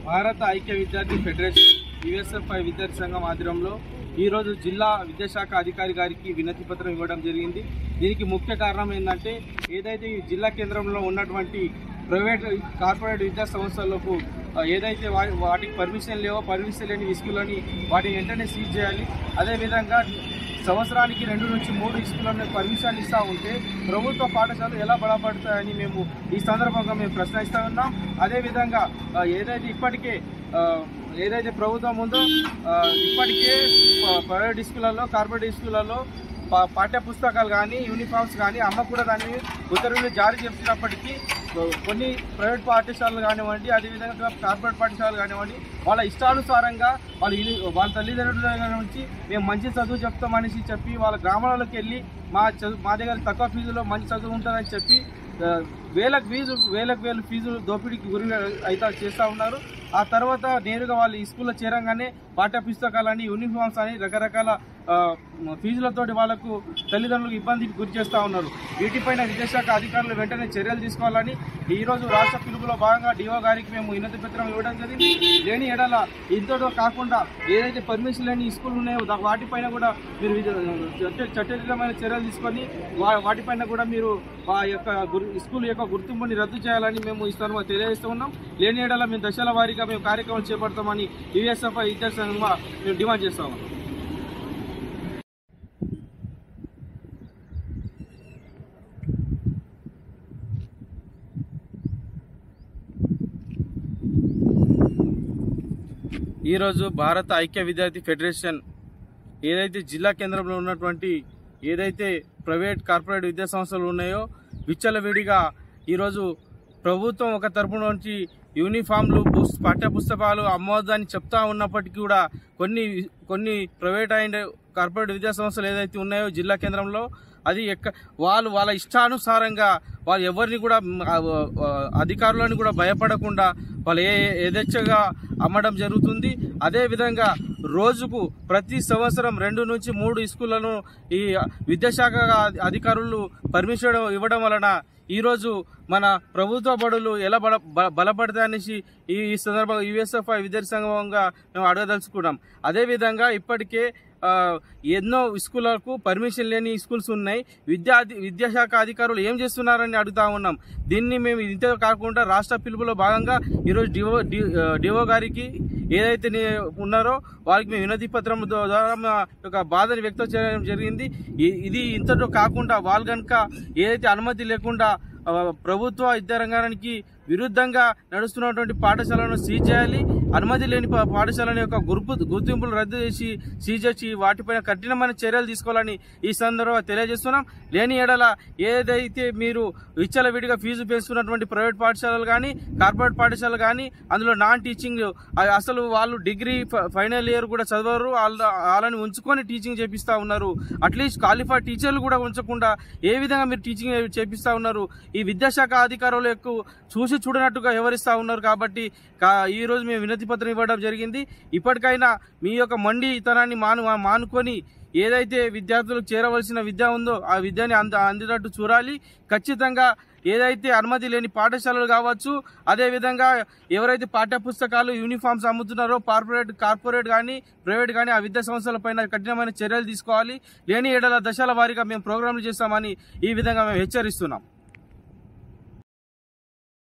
భారత ఐక్య విద్యార్థి ఫెడరేషన్ యుఎస్ఎఫ్ఐ విద్యార్థి సంఘం ఆధ్వర్యంలో ఈరోజు జిల్లా విద్యాశాఖ అధికారి గారికి వినతి పత్రం ఇవ్వడం జరిగింది. దీనికి ముఖ్య కారణం ఏంటంటే ఏదైతే ఈ జిల్లా కేంద్రంలో ఉన్నటువంటి ప్రైవేట్ కార్పొరేట్ విద్యా సంస్థలకు ఏదైతే వాటికి పర్మిషన్ లేవో పర్మిషన్ లేని స్కూళ్ళని వాటిని వెంటనే సీజ్ చేయాలి. అదేవిధంగా సంవత్సరానికి 2 నుంచి 3 స్కూళ్ళని పర్మిషన్ ఇస్తూ ఉంటే ప్రభుత్వ పాఠశాలలు ఎలా బలపడతాయని మేము ఈ సందర్భంగా మేము ప్రశ్నిస్తూ ఉన్నాం. అదేవిధంగా ఏదైతే ప్రభుత్వం ఉందో ఇప్పటికే ప్రైవేట్ స్కూళ్ళల్లో కార్పొరేట్ స్కూళ్ళల్లో పాఠ్య పుస్తకాలు కానీ యూనిఫామ్స్ కానీ అమ్మకూడ దాన్ని ఉత్తర్వులు జారీ చేస్తున్నప్పటికీ కొన్ని ప్రైవేట్ పాఠశాలలు కానివ్వండి, అదేవిధంగా కార్పొరేట్ పాఠశాలలు కానివ్వండి, వాళ్ళ ఇష్టానుసారంగా వాళ్ళ తల్లిదండ్రుల నుంచి మేము మంచి చదువు చెప్తామనేసి చెప్పి వాళ్ళ గ్రామాలలోకి వెళ్ళి మా దగ్గర తక్కువ ఫీజులో మంచి చదువు ఉంటుందని చెప్పి వేలకు ఫీజు దోపిడీకి గురి అయితే చేస్తూ ఉన్నారు. ఆ తర్వాత నేరుగా వాళ్ళు ఈ స్కూల్లో చేరంగానే పాఠ్య పుస్తకాలని యూనిఫామ్స్ అని రకరకాల ఫీజులతోటి వాళ్ళకు తల్లిదండ్రులకు ఇబ్బందికి గురి చేస్తూ ఉన్నారు. వీటిపైన విద్యాశాఖ అధికారులు వెంటనే చర్యలు తీసుకోవాలని ఈరోజు రాష్ట్ర పిలుపులో భాగంగా డిఓ గారికి మేము వినతి పత్రం ఇవ్వడం జరిగింది. లేని ఎడల ఇంతలో కాకుండా ఏదైతే పర్మిషన్ లేని స్కూల్ ఉన్నాయో వాటిపైన కూడా మీరు చట్టపరమైన చర్యలు తీసుకొని వాటిపైన కూడా మీరు ఆ యొక్క స్కూల్ యొక్క గుర్తింపుని రద్దు చేయాలని మేము ఈ సందర్భంగా తెలియజేస్తూ ఉన్నాం. లేని ఎడల మేము దశల వారీగా మేము కార్యక్రమాలు చేపడతామని యుఎస్ఎఫ్ఐ విద్యార్థి సంఘంగా మేము డిమాండ్ చేస్తాము. ఈరోజు భారత ఐక్య విద్యార్థి ఫెడరేషన్ ఏదైతే జిల్లా కేంద్రంలో ఉన్నటువంటి ఏదైతే ప్రైవేట్ కార్పొరేట్ విద్యా సంస్థలు ఉన్నాయో విచ్చలవిడిగా ఈరోజు ప్రభుత్వం ఒక తరపు నుంచి యూనిఫామ్లు పాఠ్య పుస్తకాలు అమ్మవద్దని చెప్తా ఉన్నప్పటికీ కూడా కొన్ని ప్రైవేట్ అండ్ కార్పొరేట్ విద్యా సంస్థలు ఏదైతే ఉన్నాయో జిల్లా కేంద్రంలో అది వాళ్ళ ఇష్టానుసారంగా వాళ్ళు ఎవరిని కూడా అధికారులను కూడా భయపడకుండా వాళ్ళు యథేచ్ఛగా అమ్మడం జరుగుతుంది. అదేవిధంగా రోజుకు ప్రతి సంవత్సరం 2 నుంచి 3 స్కూళ్లను ఈ విద్యాశాఖ అధికారులు పర్మిషన్ ఇవ్వడం వలన ఈరోజు మన ప్రభుత్వ బడులు ఎలా బలపడతాయనేసి ఈ సందర్భంగా యుఎస్ఎఫ్ఐ విద్యార్థి సంఘంగా మేము అడగదలుచుకున్నాం. అదేవిధంగా ఇప్పటికే ఎన్నో స్కూళ్లకు పర్మిషన్ లేని స్కూల్స్ ఉన్నాయి. విద్యాశాఖ అధికారులు ఏం చేస్తున్నారని అడుగుతా ఉన్నాం. దీన్ని మేము ఇంతే కాకుండా రాష్ట్ర పిలుపులో భాగంగా ఈరోజు డిఓ గారికి ఏదైతే ఉన్నారో వారికి మేము వినతి పత్రం ద్వారా ఒక బాధని వ్యక్తం చేయడం జరిగింది. ఇది ఇంతలో కాకుండా వాళ్ళు కనుక ఏదైతే అనుమతి లేకుండా ప్రభుత్వ విద్యారంగానికి విరుద్ధంగా నడుస్తున్నటువంటి పాఠశాలను సీజ్ చేయాలి. అనుమతి లేని పాఠశాల యొక్క గుర్తింపులు రద్దు చేసి సీజ్ చేసి వాటిపైన కఠినమైన చర్యలు తీసుకోవాలని ఈ సందర్భంగా తెలియజేస్తున్నాం. లేని ఎడల ఏదైతే మీరు విచ్చలవిడిగా ఫీజు పెంచుతున్నటువంటి ప్రైవేట్ పాఠశాలలు కానీ కార్పొరేట్ పాఠశాలలు కానీ అందులో నాన్ టీచింగ్ అసలు వాళ్ళు డిగ్రీ ఫైనల్ ఇయర్ కూడా చదవరు, వాళ్ళని ఉంచుకొని టీచింగ్ చేపిస్తూ ఉన్నారు. అట్లీస్ట్ క్వాలిఫైడ్ టీచర్లు కూడా ఉంచకుండా ఏ విధంగా మీరు టీచింగ్ చేపిస్తూ ఉన్నారు? ఈ విద్యాశాఖ అధికారులు ఎక్కువ చూసి చూడనట్టుగా వ్యవహరిస్తూ ఉన్నారు. కాబట్టి ఈరోజు మేము వినతి పత్రం ఇవ్వడం జరిగింది. ఇప్పటికైనా మీ యొక్క మొండితనాన్ని మానుకొని ఏదైతే విద్యార్థులకు చేరవలసిన విద్య ఉందో ఆ విద్యని అందేటట్టు చూడాలి. ఖచ్చితంగా ఏదైతే అనుమతి లేని పాఠశాలలు కావచ్చు, అదేవిధంగా ఎవరైతే పాఠ్య పుస్తకాలు యూనిఫామ్స్ అమ్ముతున్నారో కార్పొరేట్ కానీ ప్రైవేట్ కానీ ఆ విద్యా సంస్థలపైన కఠినమైన చర్యలు తీసుకోవాలి. లేని ఏడల దశల వారీగా మేము ప్రోగ్రాంలు చేస్తామని ఈ విధంగా మేము హెచ్చరిస్తున్నాం.